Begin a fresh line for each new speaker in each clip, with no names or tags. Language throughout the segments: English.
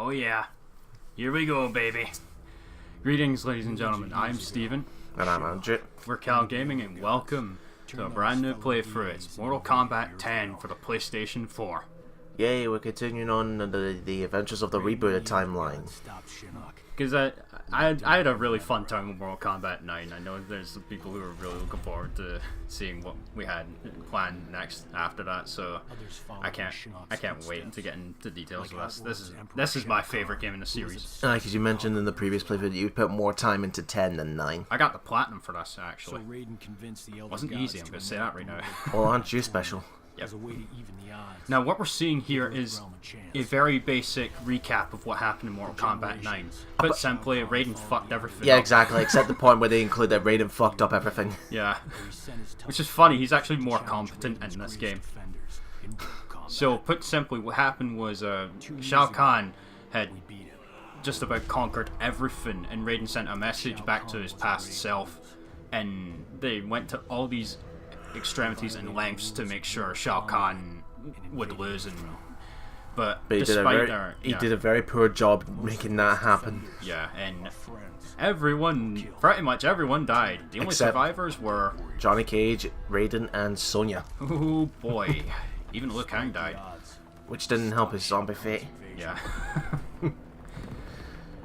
Oh yeah, here we go, baby. Greetings, ladies and gentlemen. I'm Steven.
And I'm Andrew.
We're Cal Gaming, and welcome to a brand new playthrough. It's Mortal Kombat 10 for the PlayStation 4.
Yay, we're continuing on the adventures of the rebooted timeline.
Because I had a really fun time with Mortal Kombat 9. I know there's some people who are really looking forward to seeing what we had planned next after that, so I can't wait to get into details of this. This is my favorite game in the series.
Because you mentioned in the previous playthrough that you put more time into 10 than 9.
I got the platinum for this, actually. Wasn't easy, I'm going to say that right now.
Well, aren't you special?
Yep. Now what we're seeing here is a very basic recap of what happened in Mortal Kombat 9. Put simply, Raiden fucked everything
Yeah,
up.
exactly, except the point where they include that Raiden fucked up everything.
Yeah. Which is funny, he's actually more competent in this game. So, put simply, what happened was Shao Kahn had just about conquered everything, and Raiden sent a message back to his past self, and they went to all these extremities and lengths to make sure Shao Kahn would lose, but
he
despite
did a very poor job making that happen.
Yeah, and pretty much everyone died. The only
Except
survivors were
Johnny Cage, Raiden, and Sonya.
Oh boy, even Liu Kang died.
Which didn't help his zombie fate.
Yeah.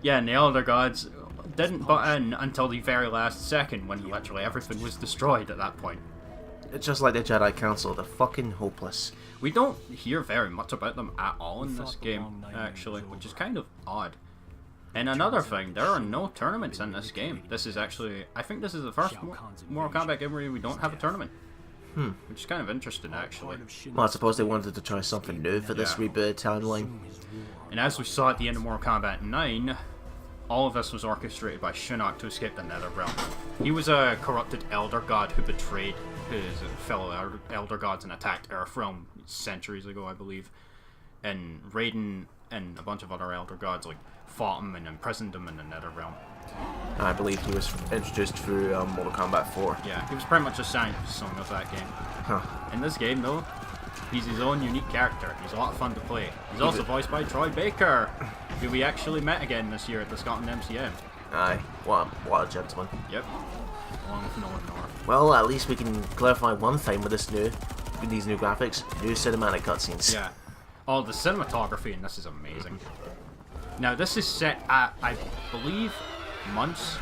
Yeah, and the Elder Gods didn't butt in until the very last second, when literally everything was destroyed at that point.
It's just like the Jedi Council, they're fucking hopeless.
We don't hear very much about them at all in this game, actually, which is kind of odd. And another thing, there are no tournaments in this game. This is actually, I think this is the first Mortal Kombat game where we don't have a tournament. Which is kind of interesting, actually.
Well, I suppose they wanted to try something new for this rebooted timeline.
And as we saw at the end of Mortal Kombat 9, all of this was orchestrated by Shinnok to escape the Netherrealm. He was a corrupted Elder God who betrayed his fellow Elder Gods and attacked Earthrealm centuries ago, I believe. And Raiden and a bunch of other Elder Gods fought him and imprisoned him in the Netherrealm.
I believe he was introduced through Mortal Kombat 4.
Yeah, he was pretty much a son of that game.
Huh.
In this game, though, he's his own unique character. He's a lot of fun to play. He's also voiced by Troy Baker, who we actually met again this year at the Scotland MCM.
Aye, what a gentleman.
Yep. Along with Nolan North.
Well, at least we can clarify one thing with these new graphics, new cinematic cutscenes.
Yeah. Oh, the cinematography in this is amazing. Now, this is set at, I believe,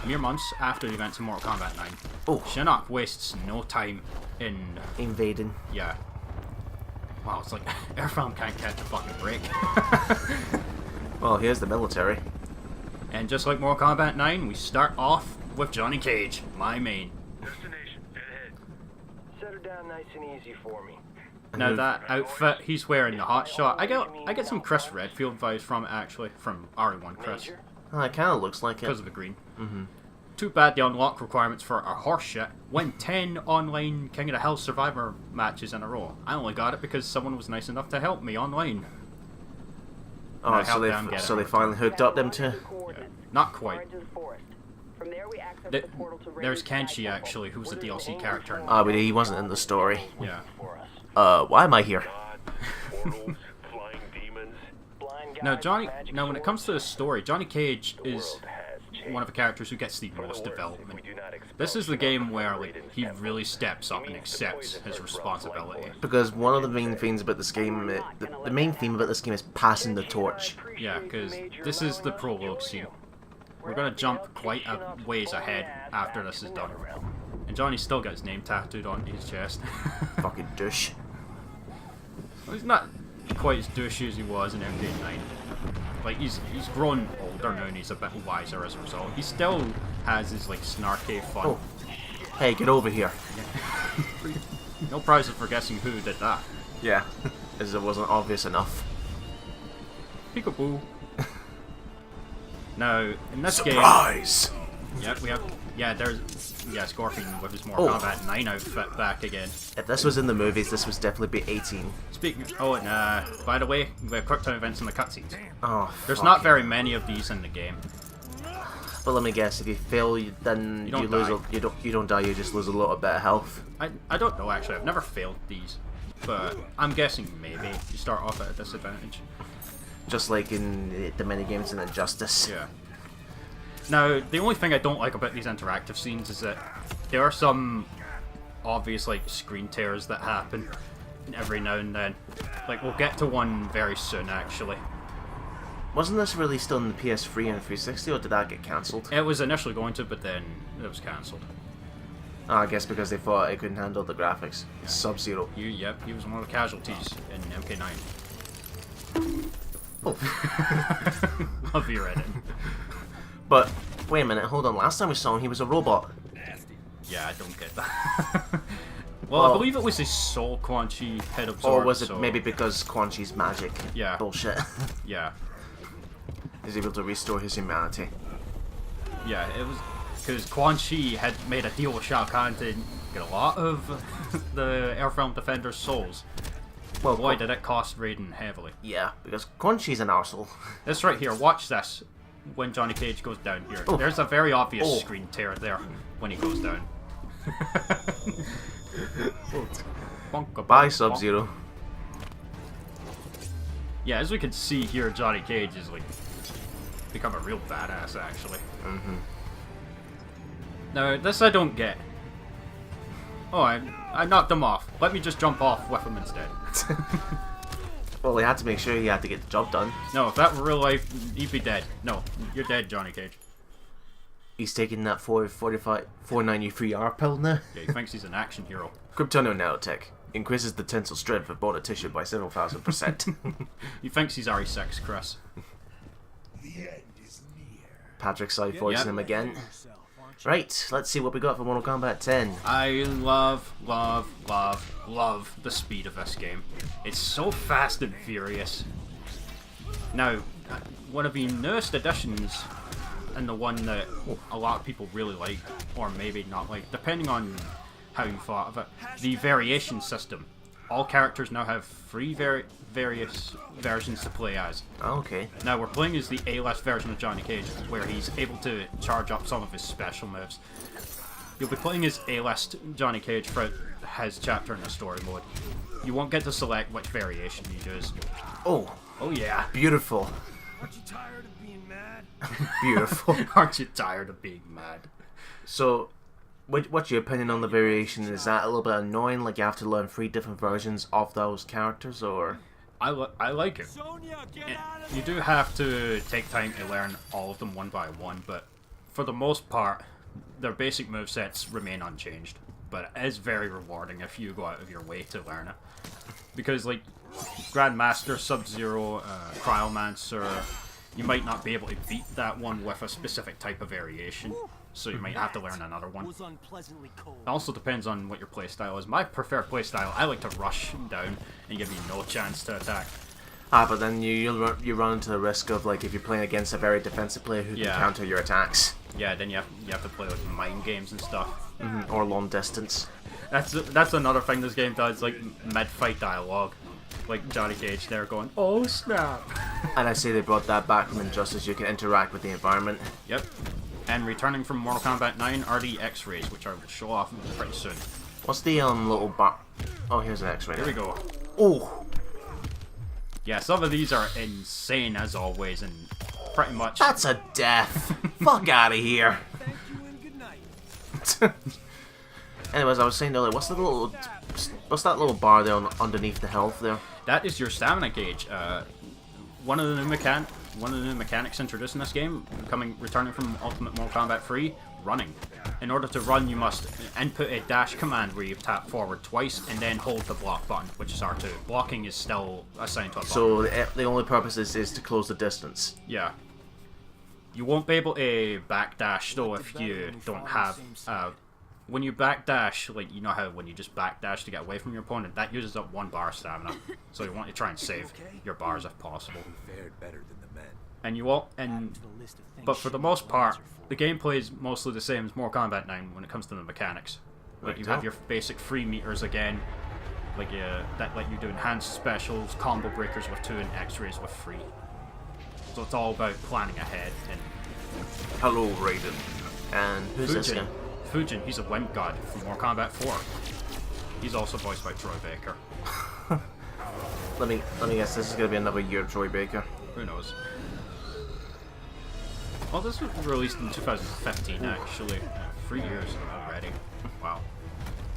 mere months after the events of Mortal Kombat 9.
Oh.
Shinnok wastes no time in
invading.
Yeah. Wow, it's like Earthrealm can't catch a fucking break.
Well, here's the military.
And just like Mortal Kombat 9, we start off with Johnny Cage, my main.
Destination, ahead. Set her down nice and easy for me.
Now that outfit he's wearing, the hot shot, I get some Chris Redfield vibes from it, actually, from RE1 Chris.
Oh, it kind of looks like it.
Because of the green. Too bad the unlock requirements for our horse shit. Win 10 online King of the Hill Survivor matches in a row. I only got it because someone was nice enough to help me online.
Oh, so they finally hooked up them two?
Yeah. Not quite. There's Kenshi, actually, who's a DLC character.
Ah, but he wasn't in the story.
Yeah.
Why am I here?
Now, when it comes to the story, Johnny Cage is one of the characters who gets the most development. This is the game where he really steps up and accepts his responsibility.
Because one of the main themes about this game, the main theme about this game is passing the torch.
Yeah, because this is the prologue scene. We're gonna jump quite a ways ahead after this is done. And Johnny's still got his name tattooed onto his chest.
Fucking douche.
Well, he's not quite as douchey as he was in MK9. He's grown older now and he's a bit wiser as a result. He still has his snarky fun.
Oh. Hey, get over here.
No prizes for guessing who did that.
Yeah, as it wasn't obvious enough.
Peekaboo. Now, in this
Surprise!
game... Yep, we have... Yeah, there's... Yeah, Scorpion with his Mortal Kombat 9 outfit back again.
If this was in the movies, this would definitely be 18.
Speaking... Oh, and by the way, we have quick time events in the cutscenes.
Oh,
There's not very many of these in the game.
But let me guess, if you fail, then you lose. You don't die. You just lose a little bit of health.
I don't know actually. I've never failed these, but I'm guessing maybe you start off at a disadvantage.
just like in the minigames in Injustice.
Yeah. Now, the only thing I don't like about these interactive scenes is that there are some obvious like screen tears that happen every now and then. Like, we'll get to one very soon, actually.
Wasn't this released on the PS3 and 360, or did that get cancelled?
It was initially going to, but then it was cancelled.
Oh, I guess because they thought it couldn't handle the graphics.
Yeah.
Sub-Zero.
Yep, he was one of the casualties in MK9.
Oh.
Love your edit.
But, wait a minute, hold on. Last time we saw him, he was a robot.
Yeah, I don't get that. Well, I believe it was his soul Quan Chi had absorbed.
Or was it
so...
maybe because Quan Chi's magic?
Yeah.
Bullshit.
Yeah.
Is able to restore his humanity.
Yeah, it was because Quan Chi had made a deal with Shao Kahn to get a lot of the Earthrealm Defender's souls. Well, boy, did it cost Raiden heavily.
Yeah, because Quan Chi's an arsehole.
This right here, watch this. When Johnny Cage goes down here, there's a very obvious screen tear there when he goes down.
Bye, Sub-Zero.
Yeah, as we can see here, Johnny Cage is like become a real badass, actually. Now, this I don't get. Oh, I knocked him off. Let me just jump off with him instead.
Well, he had to make sure he had to get the job done.
No, if that were real life, he'd be dead. No, you're dead, Johnny Cage.
He's taking that 493R pill now.
Yeah, he thinks he's an action hero.
Kryptono nanotech increases the tensile strength of bone tissue by several thousand%.
He thinks he's RE6, Chris.
The end is near.
Patrick Sy voicing him again. Right, let's see what we got for Mortal Kombat 10.
I love the speed of this game. It's so fast and furious. Now, one of the newest additions, and the one that a lot of people really like, or maybe not like, depending on how you thought of it, the variation system. All characters now have three various versions to play as.
Oh, okay.
Now we're playing as the A-list version of Johnny Cage, where he's able to charge up some of his special moves. You'll be playing as A-list Johnny Cage throughout his chapter in the story mode. You won't get to select which variation you use.
Oh
yeah.
Beautiful.
Aren't you tired of being mad?
Beautiful.
Aren't you tired of being mad?
So, what's your opinion on the variation? Is that a little bit annoying, like you have to learn 3 different versions of those characters, or...?
I like it. You do have to take time to learn all of them one by one, but for the most part, their basic movesets remain unchanged. But it is very rewarding if you go out of your way to learn it. Because, like, Grandmaster, Sub-Zero, Cryomancer, you might not be able to beat that one with a specific type of variation, so you might have to learn another one. It also depends on what your playstyle is. My preferred playstyle, I like to rush down and give you no chance to attack.
But then you run into the risk of, like, if you're playing against a very defensive player who can counter your attacks.
Yeah, then you have to play like mind games and stuff.
Or long distance.
That's another thing this game does, like mid-fight dialogue. Like Johnny Cage there going, "Oh snap!"
And I say they brought that back from Injustice. You can interact with the environment.
Yep. And returning from Mortal Kombat 9 are the X-rays, which I will show off pretty soon.
What's the little bar? Oh, here's an X-ray.
Here we go.
Oh.
Yeah, some of these are insane as always, and pretty much.
That's a death. Fuck out of here.
Thank you and good night.
Anyways, I was saying earlier, what's that little bar there underneath the health there?
That is your stamina gauge. One of the new mechanics introduced in this game, returning from Ultimate Mortal Kombat 3, running. In order to run, you must input a dash command where you tap forward twice and then hold the block button, which is R2. Blocking is still assigned to a button.
So the only purpose is to close the distance.
Yeah. You won't be able to backdash though if you don't have. When you backdash, like you know how when you just backdash to get away from your opponent, that uses up 1 bar stamina. So you want to try and save your bars if possible.
Fared better than the men.
And you won't. But for the most part, the gameplay is mostly the same as Mortal Kombat 9 when it comes to the mechanics. Like you have your basic free meters again, like that let you do enhanced specials, combo breakers with 2, and X-rays with 3. So it's all about planning ahead. And
hello, Raiden. And who's this guy?
Fujin, he's a wind god from Mortal Kombat 4. He's also voiced by Troy Baker.
Let me guess, this is gonna be another year Troy Baker.
Who knows? Well, this was released in 2015, actually. 3 years already. Wow.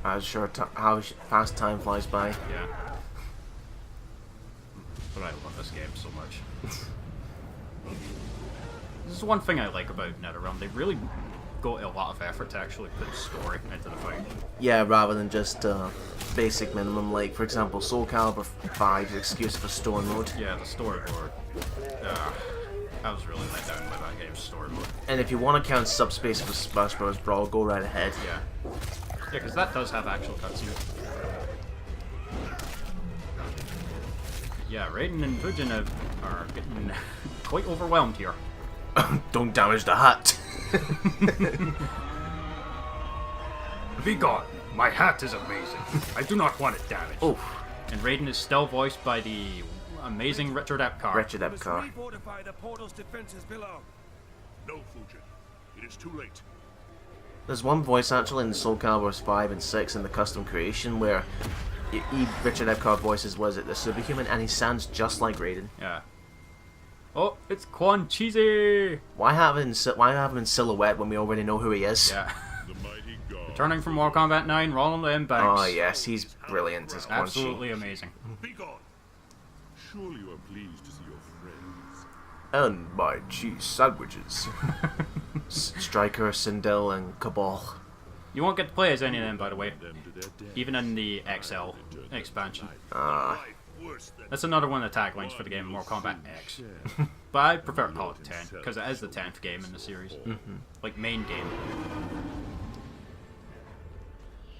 I'm sure how fast time flies by.
Yeah. But I love this game so much. This is one thing I like about NetherRealm. They really go to a lot of effort to actually put story into the fight.
Yeah, rather than just basic minimum. Like, for example, Soul Calibur 5's excuse for story mode.
Yeah, the storyboard. I was really let down by that game's story mode.
And if you want to count Subspace for Smash Bros. Brawl, go right ahead.
Yeah. Yeah, because that does have actual cutscenes. Yeah, Raiden and Fujin are getting quite overwhelmed here.
Don't damage the hat.
Be gone! My hat is amazing. I do not want it damaged.
Oh.
And Raiden is still voiced by the amazing Richard Epcar.
Richard Epcar.
Fortify the portal's defenses below.
No, Fujin. It is too late.
There's one voice actually in Soul Calibur 5 and 6 in the custom creation where Richard Epcar voices was it the superhuman and he sounds just like Raiden.
Yeah. Oh, it's Quan Cheesy!
Why have him in silhouette when we already know who he is?
Yeah.
The mighty god.
Returning from Mortal Kombat 9, Roland M. Banks.
Oh yes, he's brilliant as Quan Chi.
Absolutely amazing.
Be gone. Surely you are pleased to see your friends.
And my cheese sandwiches. Striker, Sindel, and Cabal.
You won't get to play as any of them, by the way.
Them to their death.
Even in the XL expansion.
Life worse than
That's another one of the taglines for the game, Mortal Kombat X. But I prefer to call it 10, because it is the 10th game in the series. Like, main game.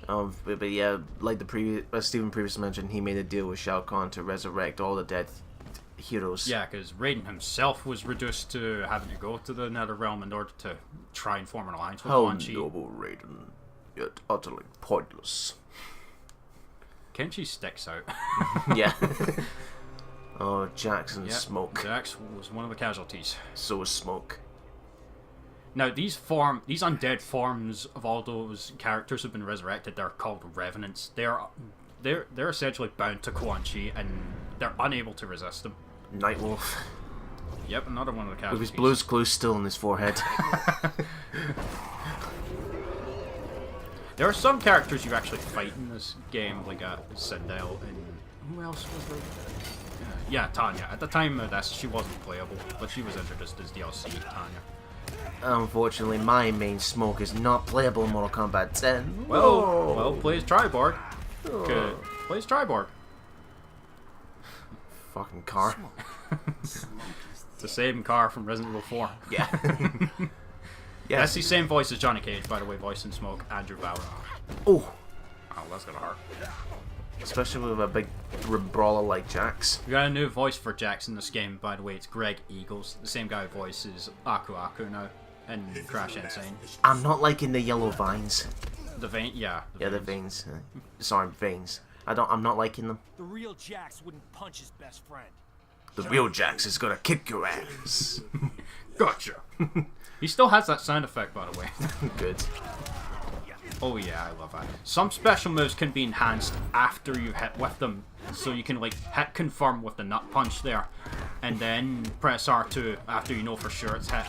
But yeah, like the previous, as Steven previously mentioned, he made a deal with Shao Kahn to resurrect all the dead heroes.
Yeah, because Raiden himself was reduced to having to go to the NetherRealm in order to try and form an alliance with
How
Quan Chi.
noble Raiden, yet utterly pointless.
Kenshi sticks out.
Yeah. Oh, Jax and
Yeah,
Smoke.
Jax was one of the casualties.
So is Smoke.
Now, these undead forms of all those characters who've been resurrected, they're called revenants. They're essentially bound to Quan Chi, and they're unable to resist them.
Nightwolf.
Yep, another one of the
With
casualties.
his Blue's Clues still on his forehead.
There are some characters you actually fight in this game, like Sindel and who else was there? Yeah, Tanya. At the time of this, she wasn't playable, but she was introduced as DLC Tanya.
Unfortunately, my main Smoke is not playable in Mortal Kombat 10.
Well, play as Triborg. Good. Play as Triborg.
Fucking car.
It's the same car from Resident Evil 4.
Yeah. Yeah.
That's the same voice as Johnny Cage, by the way, voice in Smoke, Andrew Bauer.
Oh.
Oh, that's gonna hurt.
Especially with a big brawler like Jax.
We got a new voice for Jax in this game, by the way. It's Greg Eagles, the same guy who voices Aku Aku now in Crash Insane.
I'm not liking the yellow vines.
The vein, yeah.
The veins. Sorry, veins. I'm not liking them.
The real Jax wouldn't punch his best friend.
The real Jax is gonna kick your ass.
Gotcha. He still has that sound effect, by the way.
Good.
Oh yeah, I love that. Some special moves can be enhanced after you hit with them, so you can like hit confirm with the nut punch there, and then press R2 after you know for sure it's hit.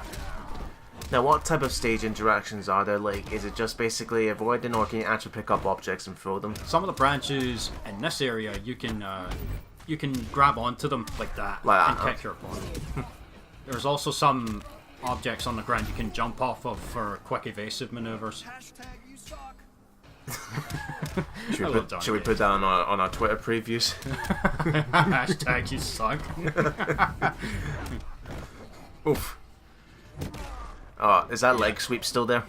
Now, what type of stage interactions are there? Like, is it just basically avoiding, or can you actually pick up objects and throw them?
Some of the branches in this area you can grab onto them like that
Like
and
that,
kick your opponent. There's also some objects on the ground you can jump off of for quick evasive maneuvers.
Hashtag you suck.
Should we put that on our Twitter previews?
Hashtag you suck.
Oof. Is that leg sweep still there?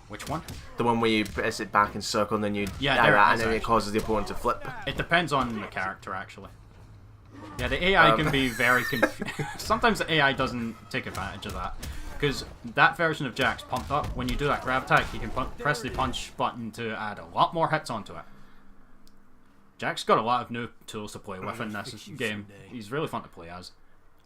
Which one?
The one where you press it back in circle and then you
Yeah, there it
and
is,
then it
actually.
causes the opponent to flip.
It depends on the character, actually. Yeah, the AI can be very sometimes the AI doesn't take advantage of that. Because that version of Jax pumped up, when you do that grab attack, you can press the punch button to add a lot more hits onto it. Jax got a lot of new tools to play with in this game. He's really fun to play as.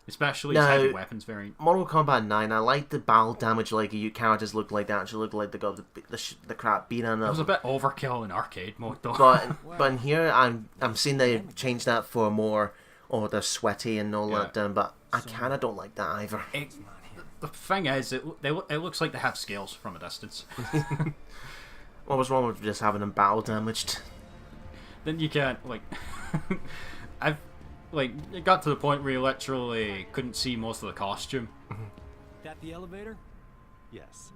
Especially his heavy weapons variant.
Mortal Kombat 9, I like the battle damage like you characters look like they actually look like they got the crap beat on them.
It was a bit overkill in arcade mode though.
But in here, I'm seeing they changed that for more or they're sweaty and all that down, but I kind of don't like that either.
The thing is, it looks like they have scales from a distance.
What was wrong with just having them battle damaged?
Then you can't, like... it got to the point where you literally couldn't see most of the costume.
That the elevator? Yes.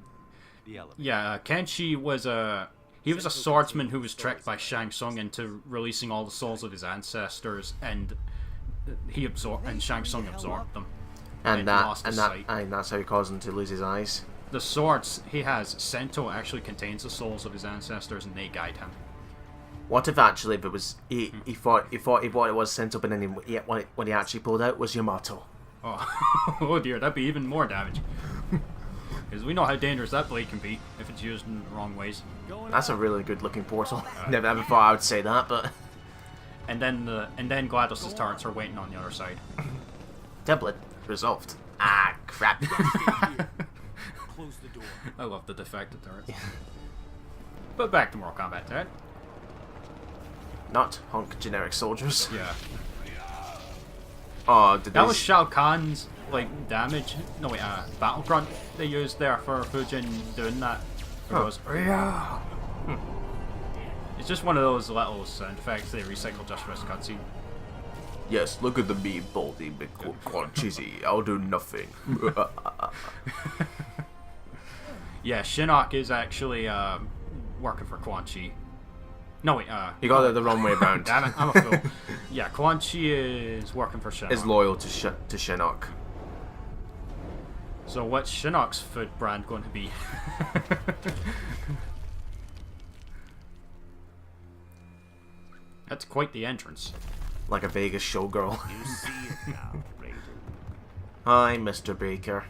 The elevator.
Yeah, Kenshi was a... He was a swordsman who was tricked by Shang Tsung into releasing all the souls of his ancestors, and Shang Tsung absorbed them.
And that's how he caused him to lose his eyes.
The swords he has, Sento, actually contains the souls of his ancestors, and they guide him.
What if actually it was he thought it was Sento, but then what he actually pulled out was Yamato?
Oh, oh dear, that'd be even more damage. Because we know how dangerous that blade can be if it's used in the wrong ways.
That's a really good looking portal. Never ever thought I would say that, but.
And then GLaDOS's turrets are waiting on the other side.
Template resolved. Ah, crap.
Close the door.
I love the defected turrets. But back to Mortal Kombat, right?
Not hunk generic soldiers.
Yeah.
Oh,
that was Shao Kahn's damage. No wait, battle grunt they used there for Fujin doing that. Yeah. It's just one of those little sound effects they recycle just for this cutscene.
Yes, look at the me, baldy, big corn cheesy. I'll do nothing.
Yeah, Shinnok is actually working for Quan Chi. No wait,
you got it the wrong way around.
Damn it, I'm a fool. Yeah, Quan Chi is working for Shinnok.
Is loyal to Shinnok.
So what's Shinnok's food brand going to be? That's quite the entrance.
Like a Vegas showgirl.
You see it now, Raiden.
Hi, Mr. Baker.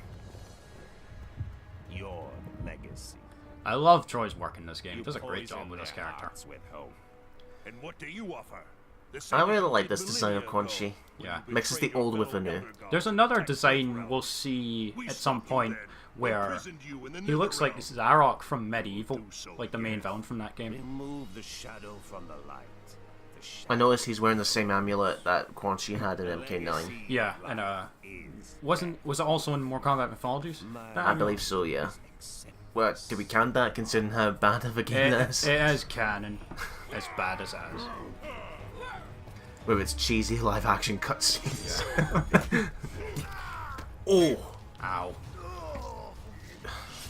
Your legacy.
I love Troy's work in this game. He does a great job with this character.
And what do you offer?
I really like this design of Quan Chi.
Yeah.
Mixes the old with the new.
There's another design we'll see at some point where he looks like Zarok from Medieval, like the main villain from that game.
Remove the shadow from the light.
I noticed he's wearing the same amulet that Quan Chi had in MK9.
Yeah, and was it also in Mortal Kombat Mythologies?
I believe so, yeah. Well, do we count that considering how bad of a game that is?
It is canon, as bad as that is.
With its cheesy live-action cutscenes.
Yeah.
Oh!
Ow.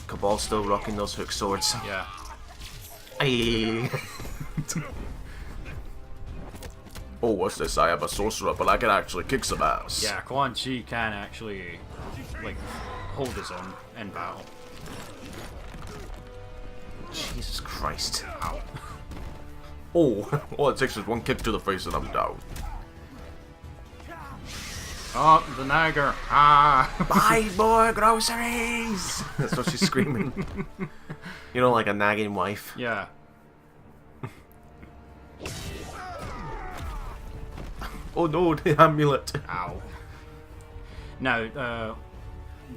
Cabal's still rocking those hook swords.
Yeah.
Aye. Oh, what's this? I am a sorcerer, but I can actually kick some ass.
Yeah, Quan Chi can actually, hold his own in battle.
Jesus Christ. Ow. Oh, all it takes is one kick to the face and I'm down.
Oh, the Nagar. Ah.
Buy more groceries! That's what she's screaming. You know, like a nagging wife.
Yeah.
Oh no, the amulet.
Ow. Now,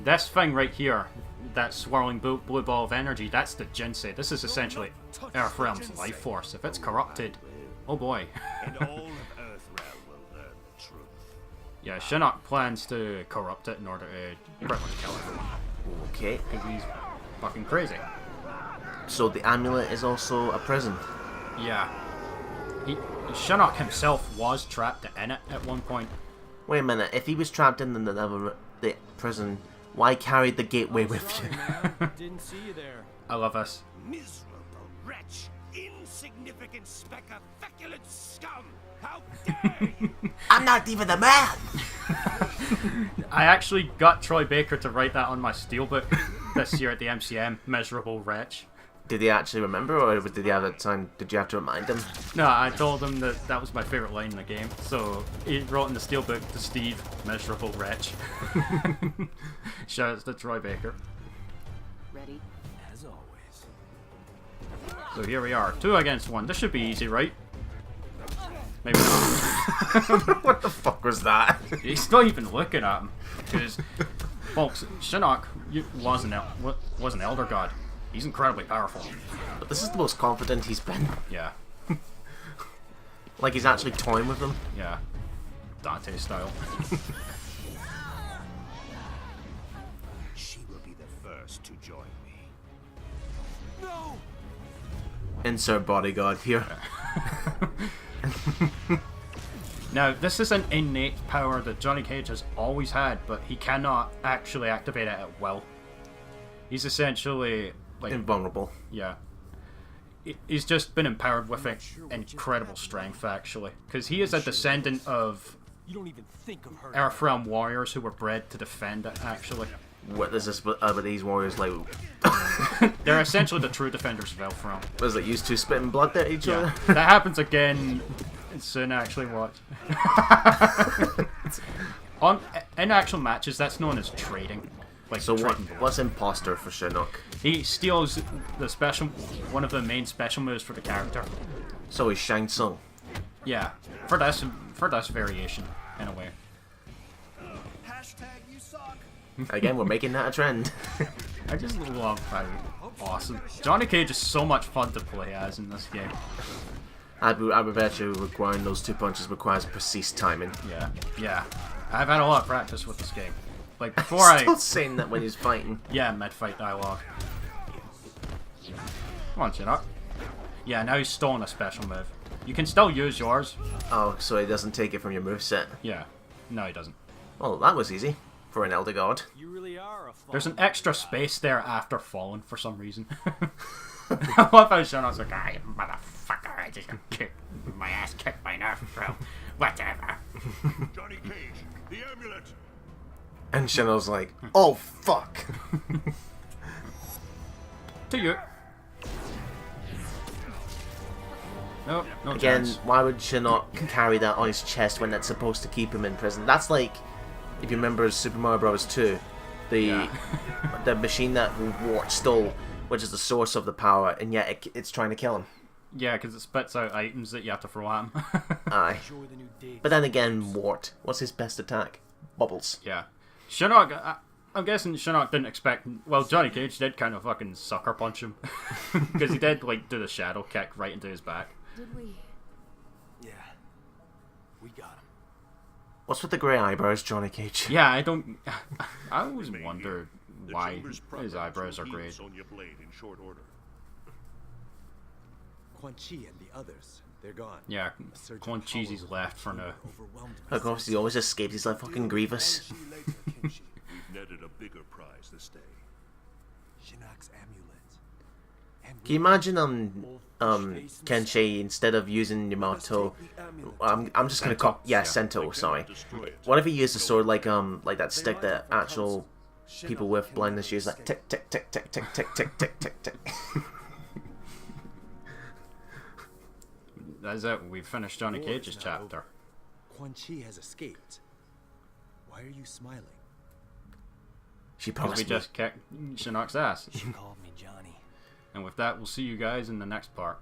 this thing right here, that swirling blue ball of energy, that's the Jinsei. This is essentially Earthrealm's life force. If it's corrupted, oh boy.
And all of Earthrealm will learn the truth.
Yeah, Shinnok plans to corrupt it in order to pretty much kill everyone.
Okay.
Because he's fucking crazy.
So the amulet is also a prison.
Yeah. Shinnok himself was trapped in it at one point.
Wait a minute, if he was trapped in the prison, why carry the gateway with you?
Didn't see you there.
I love this.
Miserable wretch! Insignificant speck of feculent scum! How dare you!
I'm not even a man!
I actually got Troy Baker to write that on my steelbook this year at the MCM. Miserable wretch.
Did he actually remember, or did he have a time? Did you have to remind him?
No, I told him that that was my favourite line in the game. So he wrote in the steelbook to Steve, miserable wretch. Shouts to Troy Baker.
Ready?
As always.
So here we are, 2 against 1. This should be easy, right? Maybe not.
What the fuck was that?
He's not even looking at him. Because, folks, Shinnok was an Elder God. He's incredibly powerful.
But this is the most confident he's been.
Yeah.
Like he's actually toying with them.
Yeah. Dante style.
She will be the first to join me. No!
Insert bodyguard here.
Now, this is an innate power that Johnny Cage has always had, but he cannot actually activate it at will. He's essentially like
Invulnerable.
yeah. He's just been empowered with incredible strength, actually, because he is a descendant of
You don't even think of her.
Earthrealm warriors who were bred to defend it. Actually,
What is this about these warriors like?
they're essentially the true defenders of Earthrealm.
What is it? Used to spitting blood at each
Yeah,
other?
that happens again soon. Actually, watch. In actual matches, that's known as trading. Like
So
trading.
what's imposter for Shinnok?
He steals the special, one of the main special moves for the character.
So he's Shang Tsung.
Yeah, for this variation, in a way.
Hashtag you suck.
Again, we're making that a trend.
I just love how awesome Johnny Cage is so much fun to play as in this game.
I would bet you requiring those 2 punches requires precise timing.
Yeah. I've had a lot of practice with this game. Like before
Still saying that when he's fighting.
yeah, mid-fight dialogue. Come on, Shinnok. Yeah, now he's stolen a special move. You can still use yours.
Oh, so he doesn't take it from your moveset.
Yeah. No, he doesn't.
Well, that was easy for an Elder God.
You really are a
There's an extra space there after falling for some reason. I love how Shinnok's like, ah, you motherfucker, I just got kicked. My ass kicked by an Earthrealm. Whatever.
Johnny Cage, the amulet!
And Shinnok's like, oh fuck.
To you. No, no
Again,
chance.
why would Shinnok carry that on his chest when that's supposed to keep him in prison? That's like, if you remember Super Mario Bros. 2, the the machine that Wart stole, which is the source of the power, and yet it's trying to kill him.
Yeah, because it spits out items that you have to throw at him.
Aye.
Enjoy the new date.
But then again, Wart, what's his best attack? Bubbles.
Yeah. Shinnok, I'm guessing Shinnok didn't expect... Well, Johnny Cage did kind of fucking sucker punch him. Because he did, like, do the shadow kick right into his back.
Did we?
Yeah. We got him.
What's with the grey eyebrows, Johnny Cage?
Yeah, I don't... I always wondered
The
why
Chamber's
his eyebrows are
will heal
grey.
Sonya Blade in short order.
Quan Chi and the others, they're gone.
Yeah,
A surge of
Quan Chi's
power
left for now.
overwhelmed my
Of course, he always escapes. He's like fucking Grievous.
See you later, Kenshi.
We've netted a bigger prize this day.
Shinnok's amulet. And
Can you imagine Kenshi, instead of using Yamato, I'm just gonna call Sento, sorry.
Destroy it.
What if he used a sword like that stick that actual people with blindness use, like tick tick tick tick tick tick tick tick tick tick.
That's it, we've finished Johnny
War
Cage's
is not
chapter.
over. Quan Chi has escaped. Why are you smiling?
She
Because we
promised me.
just kicked Shinnok's ass.
She called me Johnny.
And with that, we'll see you guys in the next part.